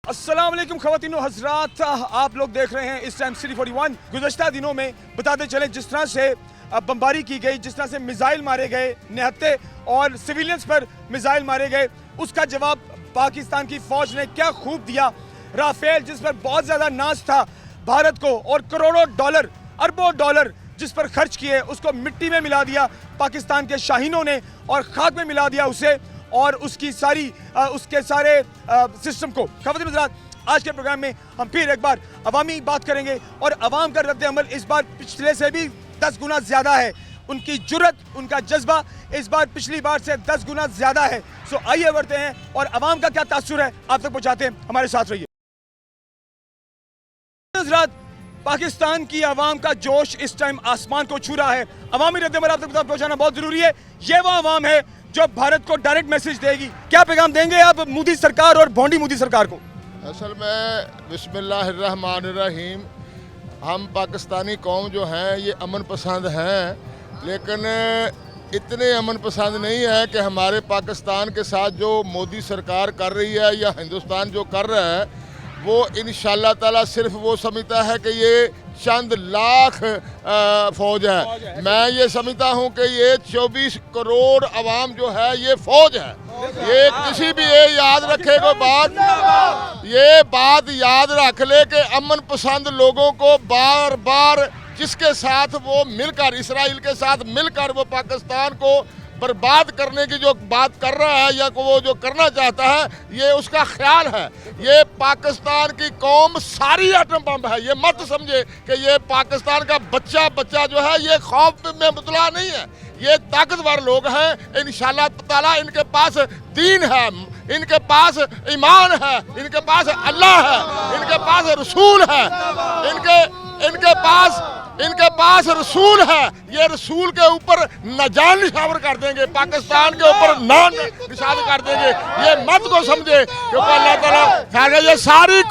अस्सलाम वालेकुम ख़वातीनो हज़रात, आप लोग देख रहे हैं इस टाइम सिटी 41। गुज़श्ता दिनों में बताते चले जिस तरह से बमबारी की गई, जिस तरह से मिसाइल मारे गए, निहत्ते और सिविलियंस पर मिसाइल मारे गए, उसका जवाब पाकिस्तान की फ़ौज ने क्या खूब दिया। राफेल जिस पर बहुत ज़्यादा नाज था भारत को, और करोड़ों डॉलर अरबों डॉलर जिस पर खर्च किए, उसको मिट्टी में मिला दिया पाकिस्तान के शाहीनों ने और खाक में मिला दिया उसे और उसकी सारी उसके सारे सिस्टम को। ख़वातीन हज़रात, आज के प्रोग्राम में हम फिर एक बार अवामी बात करेंगे और अवाम का रद्द अमल इस बार पिछले से भी 10 गुना ज़्यादा है। उनकी जुर्रत, उनका जज्बा इस बार पिछली बार से 10 गुना ज़्यादा है। सो आइए बढ़ते हैं और अवाम का क्या तासुर है आप तक पहुँचाते हैं, हमारे साथ रहिए। हज़रात, पाकिस्तान की आवाम का जोश इस टाइम आसमान को छू रहा है। अवामी रद्द अमल आप तक पहुँचाना बहुत ज़रूरी है। ये वो आवाम है जो भारत को डायरेक्ट मैसेज देगी। क्या पैगाम देंगे आप मोदी सरकार और भोंडी मोदी सरकार को? असल में बिस्मिल्लाहिर्रहमानिर्रहीम, हम पाकिस्तानी कौम जो हैं ये अमन पसंद हैं, लेकिन इतने अमन पसंद नहीं है कि हमारे पाकिस्तान के साथ जो मोदी सरकार कर रही है या हिंदुस्तान जो कर रहा है वो इंशाअल्लाह ताला सिर्फ वो समझता है कि ये चंद लाख फौज है। मैं ये समझता हूँ कि ये 24 करोड़ अवाम जो है ये फौज है। ये किसी भी ये याद रखेगा ये बात याद रख ले कि अमन पसंद लोगों को बार बार जिसके साथ वो मिलकर, इसराइल के साथ मिलकर वो पाकिस्तान को बर्बाद करने की जो बात कर रहा है या वो जो करना चाहता है, ये उसका ख्याल है। ये पाकिस्तान की कौम सारी एटम बम है। ये मत समझे कि ये पाकिस्तान का बच्चा जो है ये खौफ में मुबतला नहीं है। ये ताकतवर लोग हैं। इंशाअल्लाह ताला इनके पास दीन है, इनके पास ईमान है, इनके पास अल्लाह है, इनके पास रसूल है, इनके पास रसूल है। ये रसूल के ऊपर नजान निशावर कर देंगे, पाकिस्तान के ऊपर नान निशान कर देंगे। ये मत को समझे क्योंकि अल्लाह ताला कहेगा ये सारी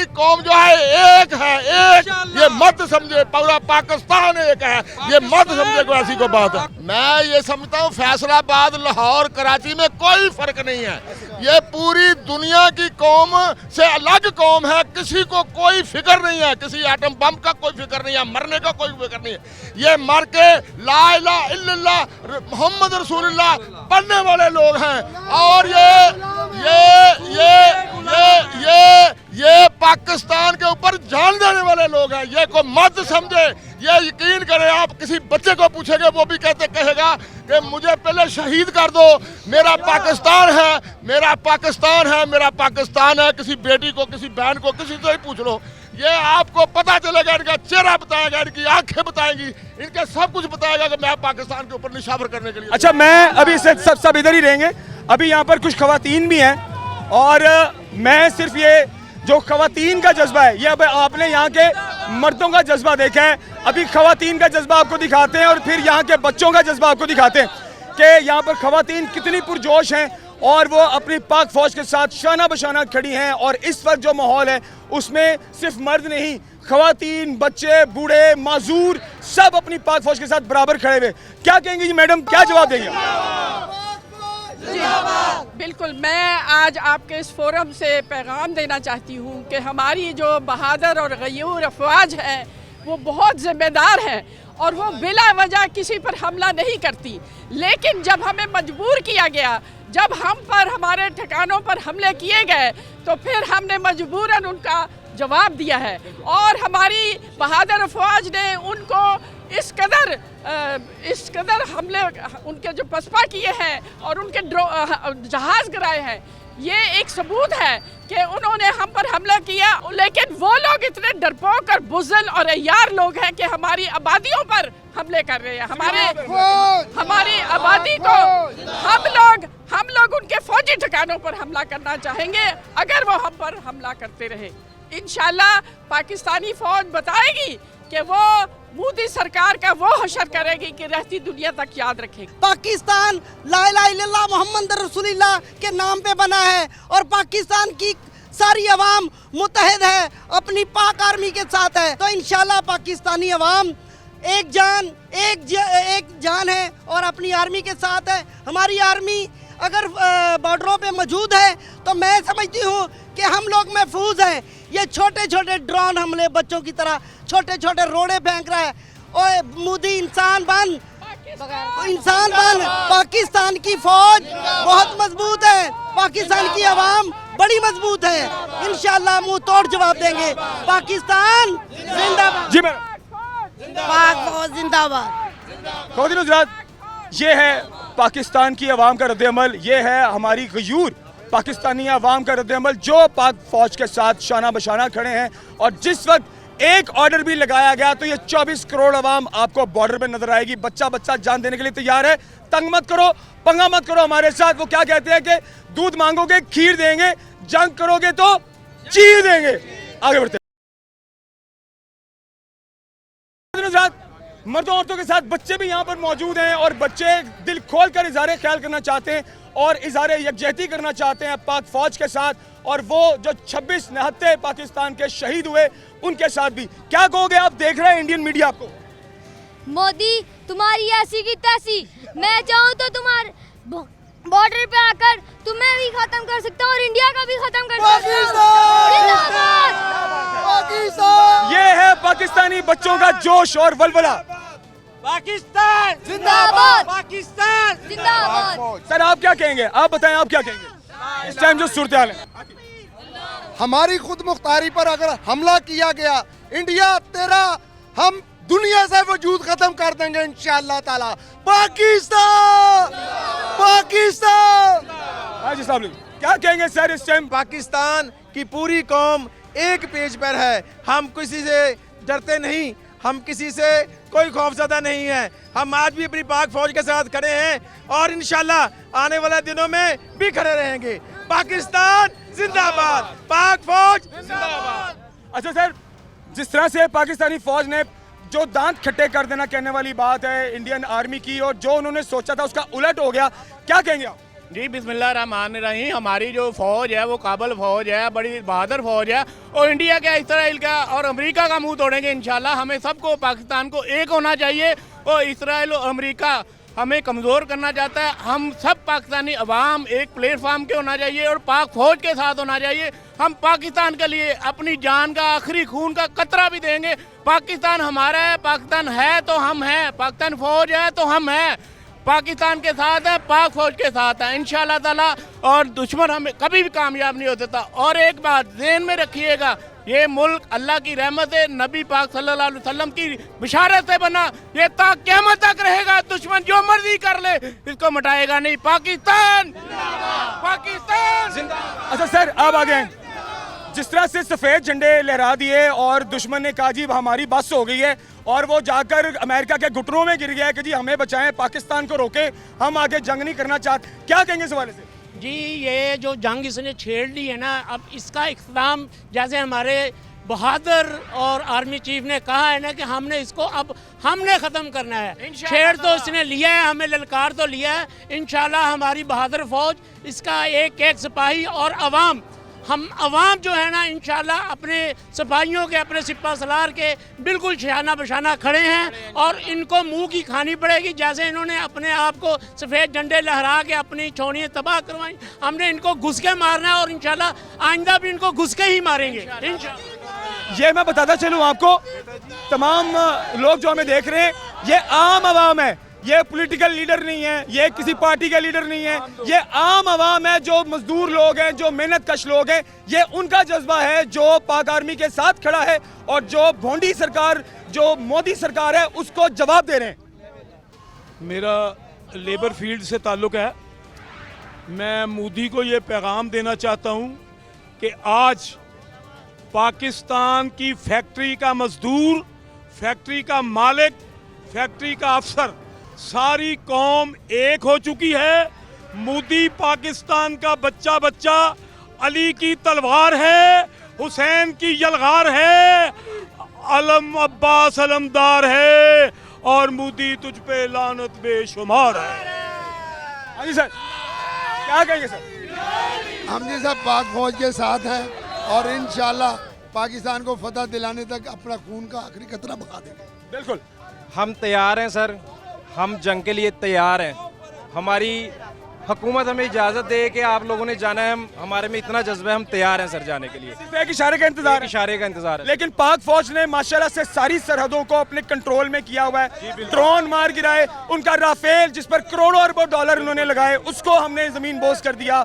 कौम जो है एक है, एक। ये मत समझे पूरा पाकिस्तान एक है, ये मत समझे कोई ऐसी कोई बात है। मैं ये समझता हूँ फैसलाबाद, लाहौर, कराची में कोई फर्क नहीं है। ये पूरी दुनिया की कौम से अलग कौम है। किसी को कोई फिक्र नहीं है, किसी एटम बम का कोई फिक्र नहीं है, मरने का कोई फिक्र नहीं है। ये मर के ला इलाहा इल्लल्लाह मोहम्मद रसूलुल्लाह पढ़ने वाले लोग हैं। और ये पाकिस्तान के ऊपर जान देने वाले लोग हैं। ये को मत समझे। ये यकीन करें, आप किसी बच्चे को पूछेंगे वो भी कहेगा कि मुझे पहले शहीद कर दो, मेरा पाकिस्तान है, मेरा पाकिस्तान है, मेरा पाकिस्तान है। किसी बेटी को, किसी बहन को, किसी से ही पूछ लो, ये आपको पता चलेगा। इनका चेहरा बताएगा, इनकी आंखें बताएंगी, इनके सब कुछ बताएगा कि मैं पाकिस्तान के ऊपर निशावर करने के लिए। अच्छा, मैं अभी से सब इधर ही रहेंगे। अभी यहाँ पर कुछ खवातीन भी हैं और मैं सिर्फ ये जो खवातीन का जज्बा है, ये अब आपने यहाँ के मर्दों का जज्बा देखा है, अभी खवातीन का जज्बा आपको दिखाते हैं और फिर यहाँ के बच्चों का जज्बा आपको दिखाते हैं कि यहाँ पर खवातीन कितनी पुरजोश हैं और वो अपनी पाक फौज के साथ शाना बशाना खड़ी हैं। और इस वक्त जो माहौल है उसमें सिर्फ मर्द नहीं, खवातीन, बच्चे, बूढ़े, माजूर सब अपनी पाक फौज के साथ बराबर खड़े हुए। क्या कहेंगे जी मैडम, क्या जवाब देंगे? जी बिल्कुल, मैं आज आपके इस फोरम से पैगाम देना चाहती हूँ कि हमारी जो बहादुर और गयूर अफवाज है वो बहुत ज़िम्मेदार है और वो बिला वजह किसी पर हमला नहीं करती। लेकिन जब हमें मजबूर किया गया, जब हम पर, हमारे ठिकानों पर हमले किए गए, तो फिर हमने मजबूरन उनका जवाब दिया है। और हमारी बहादुर अफवाज ने उनको इस कदर हमले, उनके जो पसपा किए हैं और उनके जहाज़ गिराए हैं, ये एक सबूत है कि उन्होंने हम पर हमला किया। लेकिन वो लोग इतने डरपोक और बुज़दिल और अय्यार लोग हैं कि हमारी आबादियों पर हमले कर रहे हैं। हमारी आबादी को हम लोग उनके फौजी ठिकानों पर हमला करना चाहेंगे अगर वो हम पर हमला करते रहे। इंशाल्लाह पाकिस्तानी फौज बताएगी कि वो मोदी सरकार का वो हशर करेगी कि रहती दुनिया तक याद रखेगी। पाकिस्तान ला इलाहा इल्लल्लाह मोहम्मद रसूलुल्लाह के नाम पे बना है और पाकिस्तान की सारी अवाम मुत्तहिद है, अपनी पाक आर्मी के साथ है। तो इंशाल्लाह पाकिस्तानी अवाम एक जान है और अपनी आर्मी के साथ है। हमारी आर्मी अगर बॉर्डरों पे मौजूद है तो मैं समझती हूँ कि हम लोग महफूज हैं। ये छोटे छोटे ड्रोन हमले बच्चों की तरह छोटे छोटे रोड़े फेंक रहा है। ओए मोदी इंसान बन, पाकिस्तान की फौज बहुत मजबूत है, पाकिस्तान की आवाम बड़ी मजबूत है। इंशाल्लाह मुंह तोड़ जवाब देंगे। पाकिस्तान जिंदाबाद। जी मैडम। पाक फौज जिंदाबाद। ख़वातीन हज़रात, ये है पाकिस्तान की आवाम का रद्द-ए-अमल, ये है हमारी गयूर पाकिस्तानी आवाम का रद्द-ए-अमल जो पाक फौज के साथ शाना बशाना खड़े हैं। और जिस वक्त एक ऑर्डर भी लगाया गया तो ये 24 करोड़ आवाम आपको बॉर्डर पे नजर आएगी। बच्चा बच्चा जान देने के लिए तैयार है। तंग मत करो, पंगा मत करो हमारे साथ। वो क्या कहते हैं कि दूध मांगोगे खीर देंगे, जंग करोगे तो चीर देंगे। आगे बढ़ते हैं। मर्दों औरतों के साथ बच्चे भी यहाँ पर मौजूद हैं और बच्चे दिल खोल कर इज़हार ख्याल करना चाहते हैं और इज़हार यकजहती करना चाहते हैं पाक फौज के साथ। और वो जो 26 निहत्ते पाकिस्तान के शहीद हुए उनके साथ भी क्या कहोगे? आप देख रहे हैं इंडियन मीडिया आपको। मोदी तुम्हारी ऐसी की तैसी, मैं चाहूँ तो तुम्हारे बॉर्डर पे आकर तुम्हें भी खत्म कर सकता हूँ और इंडिया का भी खत्म कर सकता हूँ। ये है पाकिस्तानी बच्चों का जोश और वलवला। पाकिस्तान जिंदाबाद, पाकिस्तान जिंदाबाद। सर आप क्या कहेंगे? आप बताएं, आप क्या कहेंगे इस टाइम जो सूरत हाल है? हमारी खुद मुख्तारी पर अगर हमला किया गया, इंडिया तेरा हम दुनिया से वजूद खत्म कर देंगे इंशाअल्लाह ताला। पाकिस्तान पाकिस्तान। हाजी साहब क्या कहेंगे सर इस टाइम? पाकिस्तान की पूरी कौम एक पेज पर है। हम किसी से डरते नहीं, हम किसी से कोई खौफजदा नहीं है। हम आज भी अपनी पाक फौज के साथ खड़े हैं और इंशाल्लाह आने वाले दिनों में भी खड़े रहेंगे। पाकिस्तान जिंदाबाद, पाक फौज जिंदाबाद। अच्छा सर, जिस तरह से पाकिस्तानी फौज ने जो दांत खट्टे कर देना कहने वाली बात है इंडियन आर्मी की और जो उन्होंने सोचा था उसका उलट हो गया, क्या कहेंगे आप? जी बिस्मिल्लाहिर्रहमानिर्रहीम। हमारी जो फ़ौज है वो काबल फ़ौज है, बड़ी बहादुर फ़ौज है और इंडिया का, इसराइल का और अमेरिका का मुंह तोड़ेंगे इंशाल्लाह। हमें सबको पाकिस्तान को एक होना चाहिए और इसराइल और अमेरिका हमें कमज़ोर करना चाहता है। हम सब पाकिस्तानी अवाम एक प्लेटफार्म के होना चाहिए और पाक फ़ौज के साथ होना चाहिए। हम पाकिस्तान के लिए अपनी जान का आखिरी खून का कतरा भी देंगे। पाकिस्तान हमारा है, पाकिस्तान है तो हम हैं, पाकिस्तान फ़ौज है तो हम हैं, पाकिस्तान के साथ है, पाक फौज के साथ है इंशाल्लाह ताला। और दुश्मन हमें कभी भी कामयाब नहीं हो देता। और एक बात ज़हन में रखिएगा, ये मुल्क अल्लाह की रहमत है, नबी पाक सल्लल्लाहु अलैहि वसल्लम की बिशारत से बना। ये तक क़यामत तक रहेगा। दुश्मन जो मर्जी कर ले इसको मिटाएगा नहीं। पाकिस्तान पाकिस्तान। अच्छा सर आप आगे हैं। जिस तरह से सफ़ेद झंडे लहरा दिए और दुश्मन ने कहा जी हमारी बस हो गई है और वो जाकर अमेरिका के घुटनों में गिर गया कि जी हमें बचाएं, पाकिस्तान को रोके, हम आगे जंग नहीं करना चाहते, क्या कहेंगे इस हवाले से? जी ये जो जंग इसने छेड़ ली है ना, अब इसका इख्तिताम जैसे हमारे बहादुर और आर्मी चीफ ने कहा है ना कि हमने इसको अब हमने ख़त्म करना है। छेड़ तो इसने लिया है, हमें ललकार तो लिया है। इंशाल्लाह हमारी बहादुर फौज, इसका एक एक सिपाही और अवाम, हम अवाम जो है ना इंशाल्लाह अपने सिपाहियों के, अपने सिपा सलार के बिल्कुल शाना बशाना खड़े हैं और इनको मुंह की खानी पड़ेगी। जैसे इन्होंने अपने आप को सफ़ेद झंडे लहरा के अपनी छोड़ियाँ तबाह करवाई, हमने इनको घुस के मारना है और इंशाल्लाह आइंदा भी इनको घुस के ही मारेंगे इंशाल्लाह। ये मैं बताता चलूँ आपको, तमाम लोग जो हमें देख रहे हैं ये आम आवाम है, ये पॉलिटिकल लीडर नहीं है, ये किसी पार्टी का लीडर नहीं है, ये आम आवाम है, जो मजदूर लोग हैं, जो मेहनत कश लोग हैं। ये उनका जज्बा है जो पाक आर्मी के साथ खड़ा है और जो भोंडी सरकार, जो मोदी सरकार है उसको जवाब दे रहे हैं। मेरा लेबर फील्ड से ताल्लुक़ है। मैं मोदी को ये पैगाम देना चाहता हूँ कि आज पाकिस्तान की फैक्ट्री का मजदूर, फैक्ट्री का मालिक, फैक्ट्री का अफसर, सारी कौम एक हो चुकी है। मोदी पाकिस्तान का बच्चा बच्चा, अली की तलवार है, हुसैन की यलगार है, अलम अब्बास अलमदार है और मोदी तुझ पे लानत बेशुमार है। हाँ जी सर, क्या कहेंगे सर? हम जी सब पाक फौज के साथ हैं और इंशाअल्लाह पाकिस्तान को फतह दिलाने तक अपना खून का आखिरी कतरा बहा देंगे। बिल्कुल हम तैयार हैं सर, हम जंग के लिए तैयार हैं। हमारी हुकूमत हमें इजाज़त दे कि आप लोगों ने जाना है, हमारे में इतना जज्बा है, हम तैयार हैं सर जाने के लिए। सिर्फ एक इशारे का इंतजार है। इशारे का इंतजार है। लेकिन पाक फौज ने माशाल्लाह से सारी सरहदों को अपने कंट्रोल में किया हुआ है। ड्रोन मार गिराए, उनका राफेल जिस पर करोड़ों अरबों डॉलर उन्होंने लगाए उसको हमने जमीन बोस कर दिया,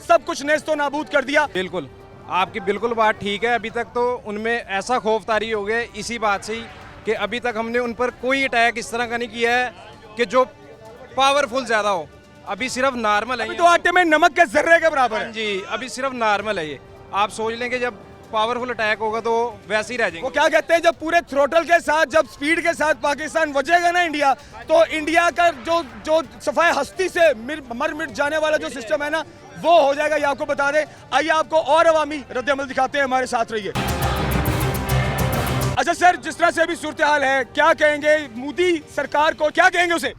सब कुछ नेस्तो नाबूद कर दिया। बिल्कुल, आपकी बिल्कुल बात ठीक है। अभी तक तो उनमें ऐसा खौफ तारी हो गया इसी बात से ही कि अभी तक हमने उन पर कोई अटैक इस तरह का नहीं किया है कि जो पावरफुल ज़्यादा हो। अभी सिर्फ नॉर्मल है। अभी तो आटे में नमक के जर्रे के बराबर है। जी, अभी सिर्फ नॉर्मल है ये। आप सोच लें कि जब पावरफुल अटैक होगा तो वैसे ही रह जाएंगे। वो क्या कहते हैं, जब पूरे थ्रोटल के साथ, जब स्पीड के साथ पाकिस्तान वजेगा ना इंडिया, तो इंडिया का जो सफाई हस्ती से मर मिट जाने वाला जो सिस्टम है ना, वो हो जाएगा। ये आपको बता दें। आइए आपको और अवामी रद्द-ए-अमल दिखाते हैं, हमारे साथ रहिए। अच्छा सर, जिस तरह से अभी सूरत हाल है, क्या कहेंगे मोदी सरकार को, क्या कहेंगे उसे?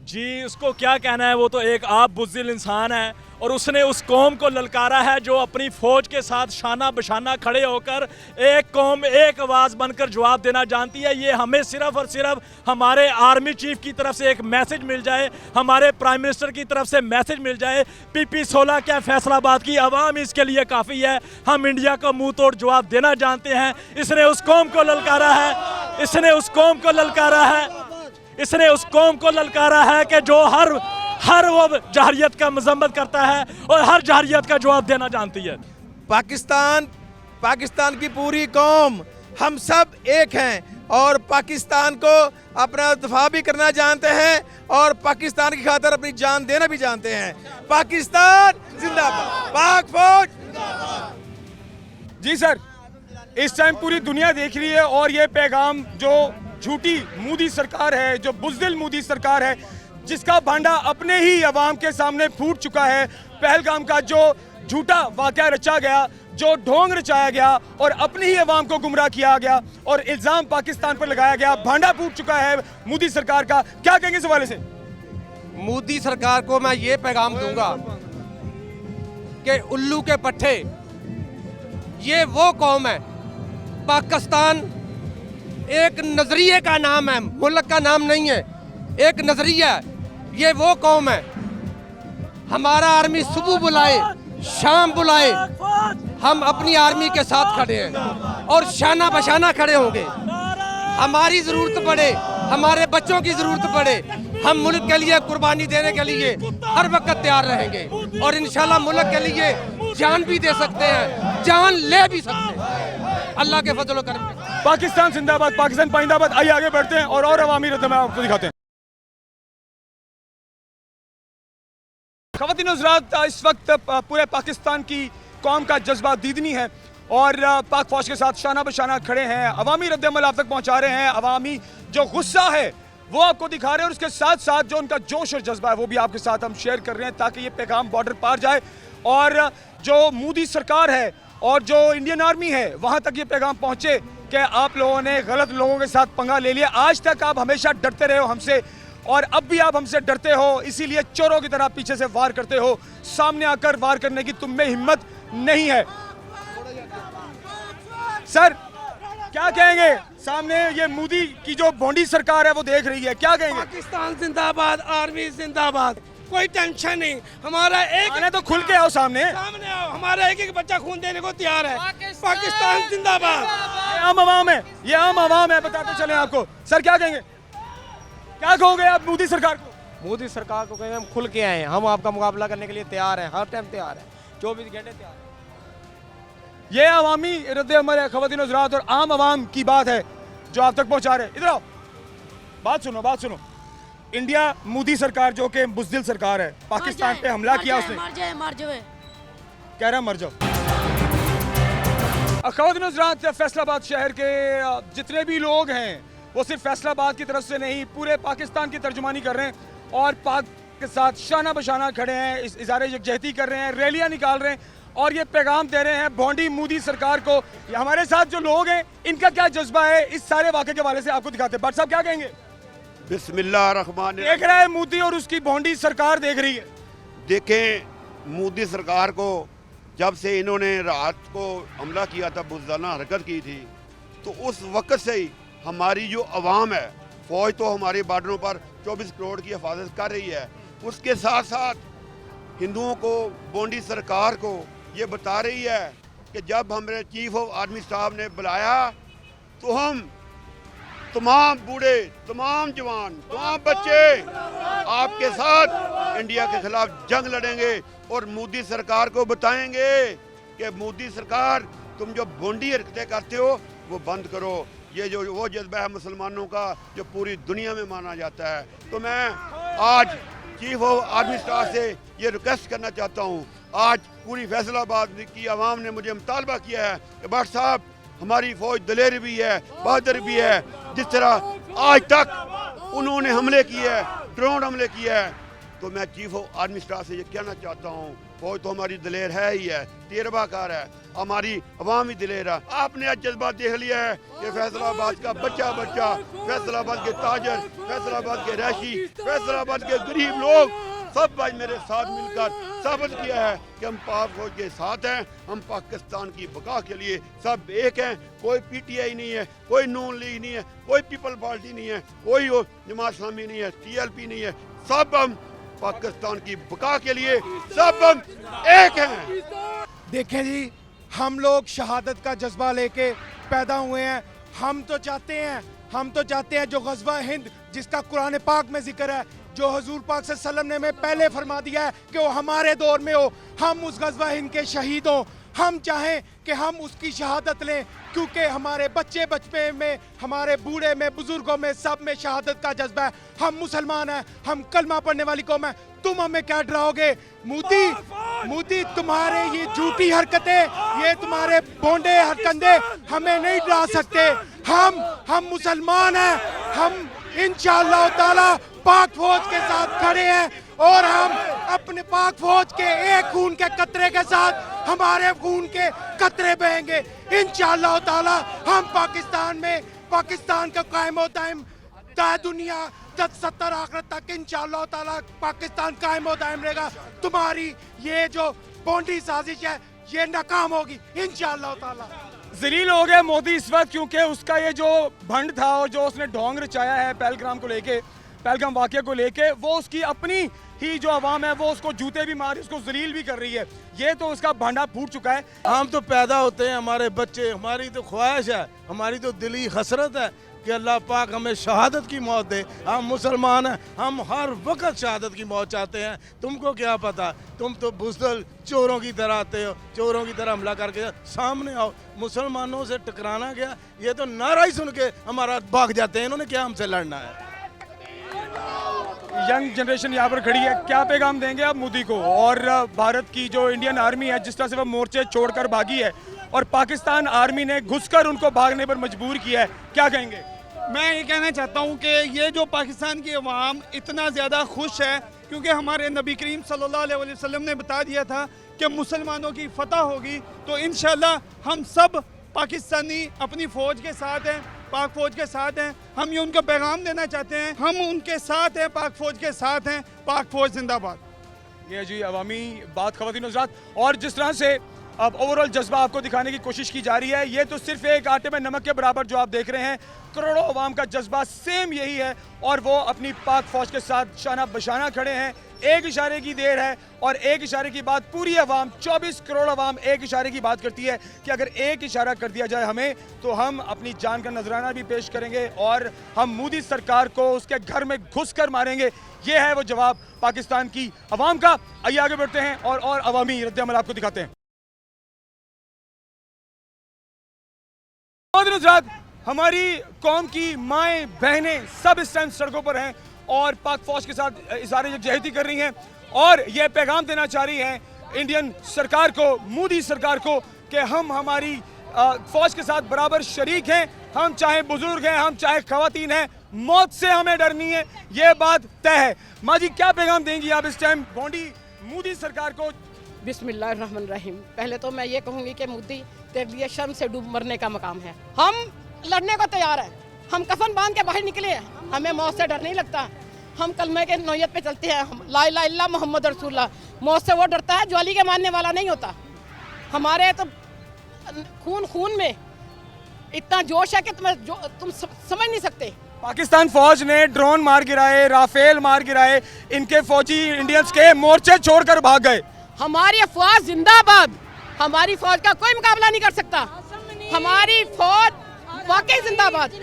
जी, उसको क्या कहना है, वो तो एक आप बुज़दिल इंसान है और उसने उस कौम को ललकारा है जो अपनी फ़ौज के साथ शाना बशाना खड़े होकर एक कौम एक आवाज़ बनकर जवाब देना जानती है। ये हमें सिर्फ़ और सिर्फ हमारे आर्मी चीफ की तरफ से एक मैसेज मिल जाए, हमारे प्राइम मिनिस्टर की तरफ से मैसेज मिल जाए। PP-16 क्या फैसलाबाद की आवाम इसके लिए काफ़ी है। हम इंडिया को मुंह तोड़ जवाब देना जानते हैं। इसने उस कौम को ललकारा है, इसने उस कौम को ललकारा है, इसने उस कौम को ललकारा है कि जो हर वो जहरियत का मजम्मत करता है और हर जहरियत का जवाब देना जानती है। पाकिस्तान की पूरी कौम, हम सब एक हैं और पाकिस्तान को अपना दफा भी करना जानते हैं और पाकिस्तान की खातिर अपनी जान देना भी जानते हैं। पाकिस्तान जिंदाबाद, पाक फौज। जी सर, इस टाइम पूरी दुनिया देख रही है और ये पैगाम जो झूठी मोदी सरकार है, जो बुज़दिल मोदी सरकार है, जिसका भांडा अपने ही अवाम के सामने फूट चुका है। पहलगाम का जो झूठा वाक़या रचा गया, जो ढोंग रचाया गया और अपनी ही अवाम को गुमराह किया गया और इल्ज़ाम पाकिस्तान पर लगाया गया, भांडा फूट चुका है मोदी सरकार का। क्या कहेंगे इस हवाले से? मोदी सरकार को मैं ये पैगाम दूंगा कि उल्लू के पट्टे, ये वो कौम है। पाकिस्तान एक नजरिए का नाम है, मुल्क का नाम नहीं है, एक नजरिया है। ये वो कौम है। हमारा आर्मी सुबह बुलाए शाम बुलाए, हम अपनी आर्मी के साथ खड़े हैं और शाना बशाना खड़े होंगे। हमारी ज़रूरत पड़े, हमारे बच्चों की ज़रूरत पड़े, हम मुल्क के लिए कुर्बानी देने के लिए हर वक्त तैयार रहेंगे और इंशाल्लाह मुल्क के लिए जान भी दे सकते हैं, जान ले भी सकते हैं, अल्लाह के फजल करम। पाकिस्तान जिंदाबाद, पाकिस्तान पाइंदाबाद। आइए आगे बढ़ते हैं और अवामी रद्द-ए-अमल आपको दिखाते हैं। ख़वातीन हज़रात, इस वक्त पूरे पाकिस्तान की कौम का जज्बा दीदनी है और पाक फौज के साथ शाना बशाना खड़े हैं। अवामी रद्द-ए-अमल आप तक पहुंचा रहे हैं। अवामी जो गुस्सा है वो आपको दिखा रहे हैं और उसके साथ साथ जो उनका जोश और जज्बा है वो भी आपके साथ हम शेयर कर रहे हैं ताकि ये पैगाम बॉर्डर पार जाए और जो मोदी सरकार है और जो इंडियन आर्मी है वहाँ तक ये पैगाम पहुँचे कि आप लोगों ने गलत लोगों के साथ पंगा ले लिया। आज तक आप हमेशा डरते रहे हो हमसे और अब भी आप हमसे डरते हो, इसीलिए चोरों की तरह पीछे से वार करते हो। सामने आकर वार करने की तुम में हिम्मत नहीं है। सर क्या कहेंगे? सामने ये मोदी की जो भोंडी सरकार है वो देख रही है, क्या कहेंगे? पाकिस्तान जिंदाबाद, आर्मी जिंदाबाद, कोई टेंशन नहीं। हमारा एक आने तो खुल के आओ सामने आओ, हमारा एक बच्चा खून देने को तैयार है। पाकिस्तान जिंदाबाद। ये आम आवाम है, ये आम आवाम है, बताते चले आपको। सर क्या कहेंगे, क्या कहोगे आप मोदी सरकार को? मोदी सरकार को कहेंगे हम खुल के आए हैं, हम आपका मुकाबला करने के लिए तैयार हैं, हर टाइम तैयार हैं, 24 घंटे तैयार हैं। ये अवामी रद्द-ए-अमल है ख़वातीन हज़रात और आम आवाम की बात है जो आप तक पहुंचा रहे हैं। इधर आओ, बात सुनो, बात सुनो। इंडिया मोदी सरकार जो कि बुज़दिल सरकार है, पाकिस्तान पे हमला किया उसने, कह रहा मर जाओ। ख़वातीन हज़रात, फैसलाबाद शहर के जितने भी लोग हैं वो सिर्फ फैसलाबाद की तरफ से नहीं पूरे पाकिस्तान की तर्जुमानी कर रहे हैं और पाक के साथ शाना बशाना खड़े हैं, इस इज़हार यकजहती कर रहे हैं, रैलियां निकाल रहे हैं और ये पैगाम दे रहे हैं भोंडी मोदी सरकार को। हमारे साथ जो लोग हैं इनका क्या जज्बा है इस सारे वाक़े के हवाले से आपको दिखाते हैं। भट्ट साहब क्या कहेंगे? बिस्मिल्लाह रहमान। देख रहा है मोदी और उसकी भोंडी सरकार देख रही है। देखें, मोदी सरकार को जब से इन्होंने रात को हमला किया था, बुज़दाना हरकत की थी, तो उस वक़्त से ही हमारी जो अवाम है, फ़ौज तो हमारे बॉर्डरों पर 24 करोड़ की हिफाजत कर रही है, उसके साथ साथ हिंदुओं को, बोंडी सरकार को ये बता रही है कि जब हमारे चीफ ऑफ आर्मी साहब ने बुलाया तो हम तमाम बूढ़े, तमाम जवान, तमाम बच्चे आपके साथ इंडिया के खिलाफ जंग लड़ेंगे और मोदी सरकार को बताएंगे कि मोदी सरकार तुम जो बोंडी हरकतें करते हो वो बंद करो। ये जो वो जज्बा है मुसलमानों का जो पूरी दुनिया में माना जाता है। तो मैं आज चीफ ऑफ आर्मी स्टाफ से ये रिक्वेस्ट करना चाहता हूँ, आज पूरी फैसलाबाद की आवाम ने मुझे मुतालबा किया है कि भट्ट साहब हमारी फौज दलेर भी है, बहादुर भी है। जिस तरह आज तक उन्होंने हमले किए हैं, ड्रोन हमले किए हैं, तो मैं चीफ ऑफ आर्मी स्टाफ से ये कहना चाहता हूँ फौज तो हमारी दलेर है ही है, तजर्बाकार है, हमारी अवाम ही दलेर है। आपने आज जज्बा देख लिया है कि फैसलाबाद का बच्चा बच्चा, फैसलाबाद के ताजर, फैसलाबाद के रैशी, फैसलाबाद के गरीब लोग सब आज मेरे साथ मिलकर साबित किया है कि हम पाक फौज के साथ हैं। हम पाकिस्तान की बका के लिए सब एक हैं। कोई पीटीआई नहीं है, कोई नून लीग नहीं है, कोई पीपल पार्टी नहीं है, कोई जमात इस्लामी नहीं है, टीएलपी नहीं है। सब हम पाकिस्तान की बका के लिए सब हम एक हैं। देखें जी, हम लोग शहादत का जज्बा लेके पैदा हुए हैं। हम तो चाहते हैं जो गज़वा हिंद जिसका कुरान पाक में जिक्र है, जो हजूर पाक सल्लल्लाहु अलैहि वसल्लम ने हमें पहले फरमा दिया है कि वो हमारे दौर में हो, हम उस गज़वा हिंद के शहीद हों। हम चाहें कि हम उसकी शहादत लें, क्योंकि हमारे बच्चे बच्चे में, हमारे बूढ़े में, बुजुर्गों में, सब में शहादत का जज्बा है। हम मुसलमान हैं, हम कलमा पढ़ने वाली कौम है। तुम हमें क्या डराओगे? मोदी तुम्हारे ये झूठी हरकतें, ये तुम्हारे बोंडे हरकंदे हमें नहीं डरा सकते। हम मुसलमान हैं, हम इंशाअल्लाह ताला पाक फौज के साथ खड़े हैं और हम अपने पाक फौज के एक खून के कतरे के साथ हमारे खून के कतरे बहेंगे इंशाअल्लाह ताला। हम पाकिस्तान में, पाकिस्तान का कायम व दायम दुनिया 70 आखिरत तक इंशाअल्लाह ताला पाकिस्तान कायम व दायम रहेगा। तुम्हारी ये जो बोंडी साजिश है ये नाकाम होगी इंशाअल्लाह ताला। जलील हो गया मोदी इस वक्त, क्योंकि उसका ये जो भंड था और जो उसने ढोंग रचाया है पहलगाम को लेके, पहलगाम वाक़या को लेके, वो उसकी अपनी ही जो आवाम है वो उसको जूते भी मार, उसको जलील भी कर रही है। ये तो उसका भांडा फूट चुका है। हम तो पैदा होते हैं, हमारे बच्चे, हमारी तो ख्वाहिश है, हमारी तो दिली हसरत है कि अल्लाह पाक हमें शहादत की मौत दे। हम मुसलमान हैं, हम हर वक्त शहादत की मौत चाहते हैं। तुमको क्या पता, तुम तो बुज़दिल चोरों की तरह आते हो, चोरों की तरह हमला करके सामने आओ। मुसलमानों से टकराना क्या, ये तो नारा ही सुन के हमारा भाग जाते हैं। इन्होंने क्या हमसे लड़ना है? यंग जनरेशन यहाँ पर खड़ी है, क्या पैगाम देंगे आप मोदी को? और भारत की जो इंडियन आर्मी है, जिस तरह से वो मोर्चे छोड़कर भागी है और पाकिस्तान आर्मी ने घुसकर उनको भागने पर मजबूर किया है, क्या कहेंगे? मैं ये कहना चाहता हूँ कि ये जो पाकिस्तान की अवाम इतना ज़्यादा खुश है क्योंकि हमारे नबी करीम सल्लल्लाहु अलैहि वसल्लम ने बता दिया था कि मुसलमानों की फतह होगी। तो इंशाल्लाह हम सब पाकिस्तानी अपनी फ़ौज के साथ हैं, पाक फ़ौज के साथ हैं। हम ये उनको पैगाम देना चाहते हैं, हम उनके साथ हैं, पाक फ़ौज के साथ हैं। पाक फ़ौज जिंदाबाद। ये जी अवामी बात, ख़वातीन हज़रात, और जिस तरह से अब ओवरऑल जज्बा आपको दिखाने की कोशिश की जा रही है, ये तो सिर्फ एक आटे में नमक के बराबर जो आप देख रहे हैं, करोड़ों अवाम का जज्बा सेम यही है और वो अपनी पाक फौज के साथ शाना बशाना खड़े हैं। एक इशारे की देर है और एक इशारे की बात पूरी अवाम, 24 करोड़ अवाम एक इशारे की बात करती है कि अगर एक इशारा कर दिया जाए हमें तो हम अपनी जान का नजराना भी पेश करेंगे और हम मोदी सरकार को उसके घर में घुस कर मारेंगे। ये है वो जवाब पाकिस्तान की अवाम का। आइए आगे बढ़ते हैं और अवामी रद्द-ए-अमल आपको दिखाते हैं। हमारी कौम की माएँ बहनें सब इस टाइम सड़कों पर हैं और पाक फौज के साथ इज़हार यकजहती कर रही हैं और ये पैगाम देना चाह रही हैं इंडियन सरकार को, मोदी सरकार को, कि हम हमारी फौज के साथ बराबर शरीक हैं। हम चाहे बुजुर्ग हैं, हम चाहे खवातीन हैं, मौत से हमें डर नहीं है, ये बात तय है। माँ जी, क्या पैगाम देंगी आप इस टाइम बोंडी मोदी सरकार को? बिस्मिल्लाहिर्रहमानिर्रहीम। पहले तो मैं ये कहूँगी कि मोदी तेरे लिए शर्म से डूब मरने का मकाम है। हम लड़ने को तैयार हैं, हम कफन बांध के बाहर निकले हैं, हमें मौत से डर नहीं लगता। हम कलमे के नौयत पे चलते हैं, हम ला इलाहा इल्लल्लाह मोहम्मद रसूलुल्लाह। मौत से वो डरता है जो अली के मानने वाला नहीं होता। हमारे तो खून में इतना जोश है कि तुम समझ नहीं सकते। पाकिस्तान फौज ने ड्रोन मार गिराए, राफेल मार गिराए, इनके फौजी इंडियंस के मोर्चे छोड़कर भाग गए। हमारी फौज जिंदाबाद, हमारी फौज का कोई मुकाबला नहीं कर सकता। हमारी फौज वाकई जिंदाबाद,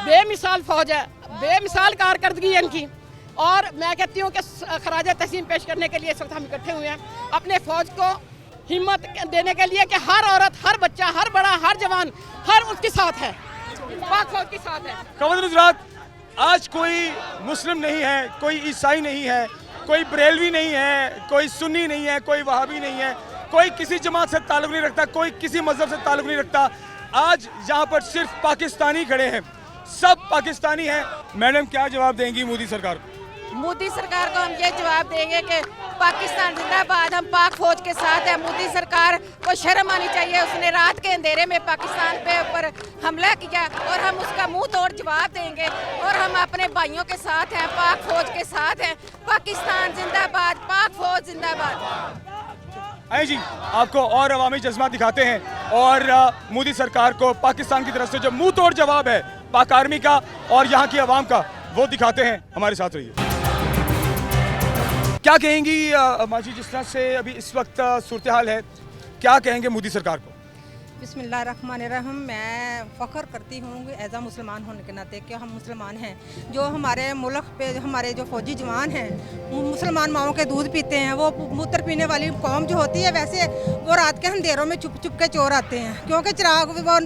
बेमिसाल फौज है, बेमिसाल कारकर्दगी है इनकी। और मैं कहती हूँ कि खराज तहसीन पेश करने के लिए इस वक्त हम इकट्ठे हुए हैं अपने फौज को हिम्मत देने के लिए कि हर औरत, हर बच्चा, हर बड़ा, हर जवान, हर उसके साथ है, पाक फौज के साथ है। खबर गुजरात, आज कोई मुस्लिम नहीं है, कोई ईसाई नहीं है, कोई बरेलवी नहीं है, कोई सुन्नी नहीं है, कोई वहाबी नहीं है, कोई किसी जमात से ताल्लुक नहीं रखता, कोई किसी मजहब से ताल्लुक नहीं रखता। आज यहाँ पर सिर्फ पाकिस्तानी खड़े हैं, सब पाकिस्तानी हैं। मैडम क्या जवाब देंगी मोदी सरकार को? मोदी सरकार को हम ये जवाब देंगे कि पाकिस्तान जिंदाबाद, हम पाक फौज के साथ है। मोदी सरकार को शर्म आनी चाहिए, उसने रात के अंधेरे में पाकिस्तान पे ऊपर हमला किया और हम उसका मुंह तोड़ जवाब देंगे। और हम अपने भाइयों के साथ हैं, पाक फौज के साथ हैं। पाकिस्तान जिंदाबाद, पाक फौज जिंदाबाद। आइए जी, आपको और अवामी जज्बा दिखाते हैं और मोदी सरकार को पाकिस्तान की तरफ से जो मुंह तोड़ जवाब है पाक आर्मी का और यहाँ की आवाम का, वो दिखाते हैं। हमारे साथ रहिए। क्या कहेंगी माजी, जिस तरह से अभी इस वक्त सूरत हाल है, क्या कहेंगे मोदी सरकार को? बिस्मिल्लाहिर्रहमानिर्रहीम। मैं फ़ख्र करती हूँ एज आ मुसलमान होने के नाते कि हम मुसलमान हैं। जो हमारे मुल्क पे हमारे जो फ़ौजी जवान हैं वो मुसलमान माओं के दूध पीते हैं। वो मूत्र पीने वाली कौम जो होती है, वैसे वो रात के अंधेरों में छुप छुप के चोर आते हैं, क्योंकि चिराग वो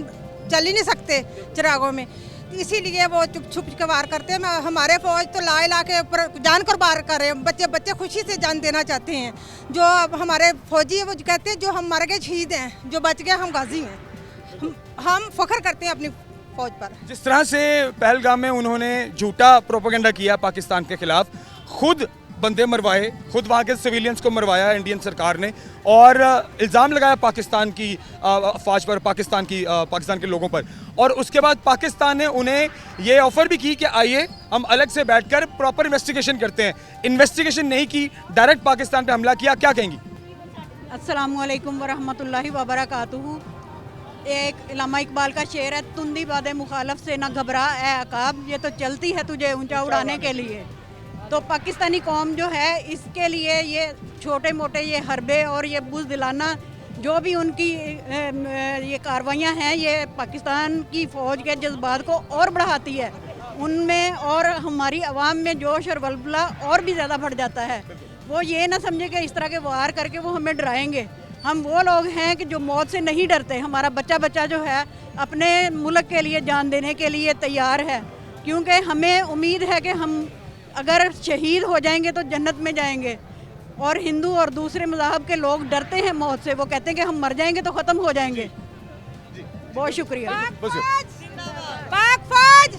चल ही नहीं सकते चिरागों में, इसीलिए वो चुप छुप के वार करते हैं। हमारे फौज तो ला इला के ऊपर जान कुर्बान कर रहे हैं। बच्चे बच्चे खुशी से जान देना चाहते हैं। जो अब हमारे फौजी है वो कहते हैं जो हम मर गए शहीद हैं, जो बच गए हम गाजी हैं। हम फख्र करते हैं अपनी फौज पर। जिस तरह से पहलगाम में उन्होंने झूठा प्रोपेगेंडा किया पाकिस्तान के खिलाफ, खुद बंदे मरवाए, खुद वहाँ के सिविलियंस को मरवाया इंडियन सरकार ने और इल्ज़ाम लगाया पाकिस्तान की अफवाज पर, पाकिस्तान के लोगों पर। और उसके बाद पाकिस्तान ने उन्हें ये ऑफ़र भी की कि आइए हम अलग से बैठकर प्रॉपर इन्वेस्टिगेशन करते हैं। इन्वेस्टिगेशन नहीं की, डायरेक्ट पाकिस्तान पे हमला किया। क्या कहेंगी? अस्सलामुअलैकुम वरहमतुल्लाहि वबरकातुहू। एक इलामा इकबाल का शेर है, तुंदी बादे मुखालफ से ना घबरा ए अकाब, ये तो चलती है तुझे ऊंचा उड़ाने के लिए। तो पाकिस्तानी कौम जो है, इसके लिए ये छोटे मोटे ये हरबे और ये बुज़ दिलाना जो भी उनकी ये कार्रवाइयाँ हैं, ये पाकिस्तान की फ़ौज के जज्बात को और बढ़ाती है उनमें, और हमारी आवाम में जोश और बलबला और भी ज़्यादा बढ़ जाता है। वो ये ना समझे कि इस तरह के वार करके वो हमें डराएंगे। हम वो लोग हैं कि जो मौत से नहीं डरते। हमारा बच्चा बच्चा जो है अपने मुल्क के लिए जान देने के लिए तैयार है, क्योंकि हमें उम्मीद है कि हम अगर शहीद हो जाएंगे तो जन्नत में जाएंगे। और हिंदू और दूसरे मज़हब के लोग डरते हैं मौत से, वो कहते हैं कि हम मर जाएंगे तो ख़त्म हो जाएंगे। बहुत शुक्रिया। पाक फौज,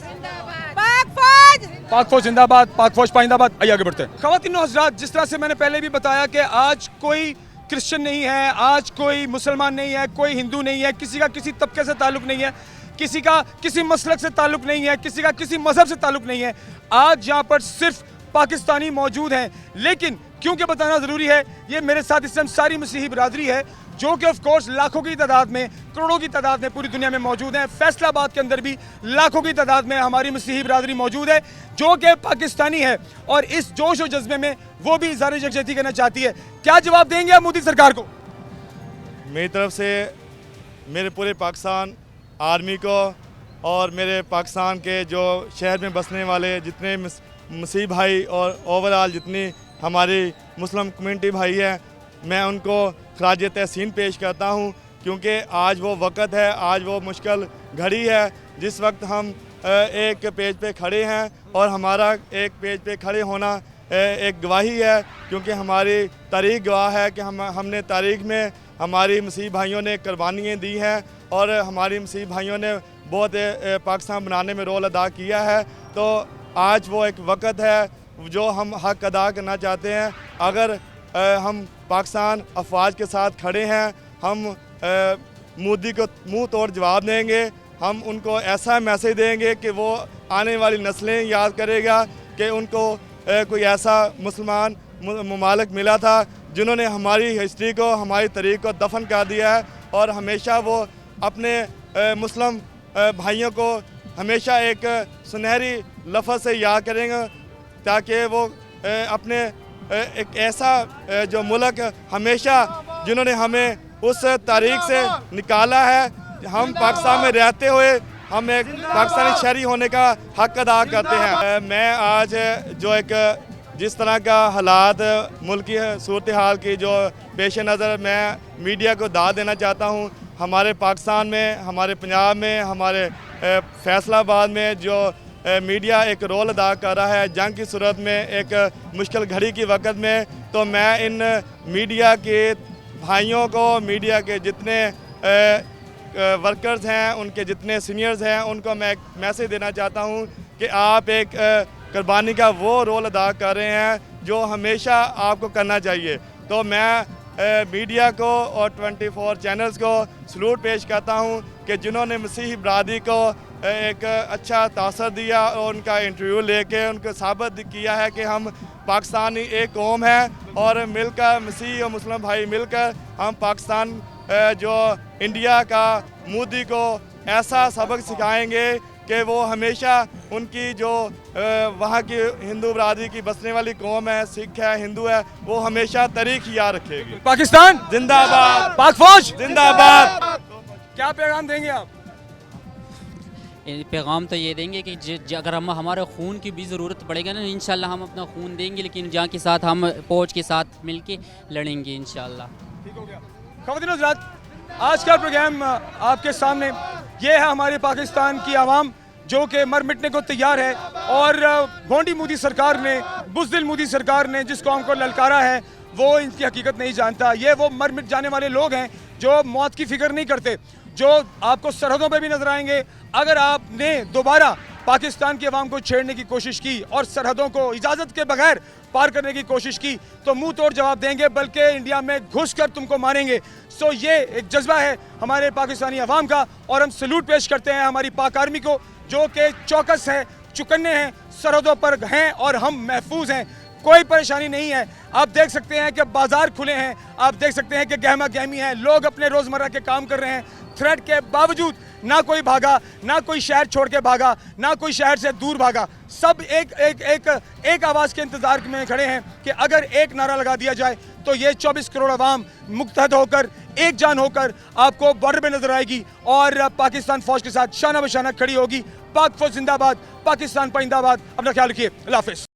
पाक फौज, पाक फौज जिंदाबाद, पाक फौज पाइंदाबाद। आइए आगे बढ़ते हैं। ख़वातीन और हज़रात, जिस तरह से मैंने पहले भी बताया कि आज कोई क्रिश्चियन नहीं है, आज कोई मुसलमान नहीं है, कोई हिंदू नहीं है, किसी का किसी तबके से ताल्लुक़ नहीं है, किसी का किसी मसलक से ताल्लुक़ नहीं है, किसी का किसी मज़हब से ताल्लुक़ नहीं है। आज यहाँ पर सिर्फ पाकिस्तानी मौजूद हैं। लेकिन क्योंकि बताना ज़रूरी है, ये मेरे साथ इस टाइम सारी मसीही बरादरी है जो कि ऑफ कोर्स लाखों की तादाद में, करोड़ों की तादाद में पूरी दुनिया में मौजूद है। फैसलाबाद के अंदर भी लाखों की तादाद में हमारी मसीही बरादरी मौजूद है जो कि पाकिस्तानी है और इस जोश और जज्बे में वो भी इज़हार यकजहती करना चाहती है। क्या जवाब देंगे आप मोदी सरकार को? मेरी तरफ से मेरे पूरे पाकिस्तान आर्मी को और मेरे पाकिस्तान के जो शहर में बसने वाले जितने मसीह भाई और ओवरऑल जितनी हमारी मुस्लिम कम्युनिटी भाई हैं, मैं उनको खराज तहसीन पेश करता हूं, क्योंकि आज वो वक़्त है, आज वो मुश्किल घड़ी है जिस वक्त हम एक पेज पे खड़े हैं और हमारा एक पेज पे खड़े होना एक गवाही है, क्योंकि हमारी तारीख़ गवाह है कि हमने तारीख़ में हमारी मसीह भाइयों ने कुर्बानियाँ दी हैं और हमारी मसीह भाइयों ने बहुत पाकिस्तान बनाने में रोल अदा किया है। तो आज वो एक वक़्त है जो हम हक़ अदा करना चाहते हैं। अगर हम पाकिस्तान अफवाज के साथ खड़े हैं, हम मोदी को मुंह तोड़ जवाब देंगे। हम उनको ऐसा मैसेज देंगे कि वो आने वाली नस्लें याद करेगा कि उनको कोई ऐसा मुसलमान ममालिक मिला था जिन्होंने हमारी हिस्ट्री को, हमारी तारीख़ को दफन कर दिया है और हमेशा वो अपने मुस्लिम भाइयों को हमेशा एक सुनहरी लफ्ज़ से याद करेंगे, ताकि वो अपने एक ऐसा जो मुल्क हमेशा जिन्होंने हमें उस तारीख से निकाला है, हम पाकिस्तान में रहते हुए हम एक पाकिस्तानी शहरी होने का हक अदा करते हैं। मैं आज जो एक जिस तरह का हालात मुल्क की सूरत हाल की जो पेश नज़र मैं मीडिया को दाद देना चाहता हूँ। हमारे पाकिस्तान में, हमारे पंजाब में, हमारे फैसलाबाद में जो मीडिया एक रोल अदा कर रहा है जंग की सूरत में, एक मुश्किल घड़ी की वक़्त में, तो मैं इन मीडिया के भाइयों को, मीडिया के जितने वर्कर्स हैं, उनके जितने सीनियर्स हैं, उनको मैं एक मैसेज देना चाहता हूं कि आप एक कुर्बानी का वो रोल अदा कर रहे हैं जो हमेशा आपको करना चाहिए। तो मैं मीडिया को और 24 चैनल्स को सलूट पेश करता हूं कि जिन्होंने मसीही बरादरी को एक अच्छा तासर दिया और उनका इंटरव्यू लेके उनको साबित किया है कि हम पाकिस्तानी एक कौम है और मिलकर मसीही और मुस्लिम भाई मिलकर हम पाकिस्तान जो इंडिया का मोदी को ऐसा सबक सिखाएंगे कि वो हमेशा उनकी जो वहाँ की हिंदू बरादरी की बसने वाली कौम है, सिख है, हिंदू है, वो हमेशा तारीख याद रखेगी। पाकिस्तान जिंदाबाद, पाक फौज जिंदाबाद। क्या पैगाम देंगे आप? पैगाम तो ये देंगे कि अगर हमारे खून की भी ज़रूरत पड़ेगा ना, इंशाल्लाह हम अपना खून देंगे, लेकिन जहाँ के साथ हम फौज के साथ मिलके लड़ेंगे इंशाल्लाह। ठीक हो गया। ख़वातीन और हज़रात, आज का प्रोग्राम आपके सामने ये है हमारे पाकिस्तान की आवाम जो कि मर मिटने को तैयार है, और गोंडी मोदी सरकार ने, बुज़दिल मोदी सरकार ने जिस कौम को ललकारा है वो इनकी हकीकत नहीं जानता। ये वो मर मिट जाने वाले लोग हैं जो मौत की फ़िक्र नहीं करते, जो आपको सरहदों पे भी नजर आएंगे। अगर आपने दोबारा पाकिस्तान की आवाम को छेड़ने की कोशिश की और सरहदों को इजाज़त के बगैर पार करने की कोशिश की तो मुंह तोड़ जवाब देंगे, बल्कि इंडिया में घुसकर तुमको मारेंगे। सो ये एक जज्बा है हमारे पाकिस्तानी अवाम का, और हम सलूट पेश करते हैं हमारी पाक आर्मी को जो कि चौकस है, चुकन्ने हैं, सरहदों पर हैं और हम महफूज हैं, कोई परेशानी नहीं है। आप देख सकते हैं कि बाजार खुले हैं, आप देख सकते हैं कि गहमा गहमी है, लोग अपने रोज़मर्रा के काम कर रहे हैं। थ्रेट के बावजूद ना कोई भागा, ना कोई शहर छोड़ के भागा, ना कोई शहर से दूर भागा। सब एक आवाज़ के इंतज़ार में खड़े हैं कि अगर एक नारा लगा दिया जाए तो ये 24 करोड़ अवाम मुत्तहद होकर, एक जान होकर आपको बॉर्डर पे नजर आएगी और पाकिस्तान फौज के साथ शाना बशाना खड़ी होगी। पाक फौज जिंदाबाद, पाकिस्तान पाइंदाबाद। अपना ख्याल रखिए। अल्लाह हाफ़िज़।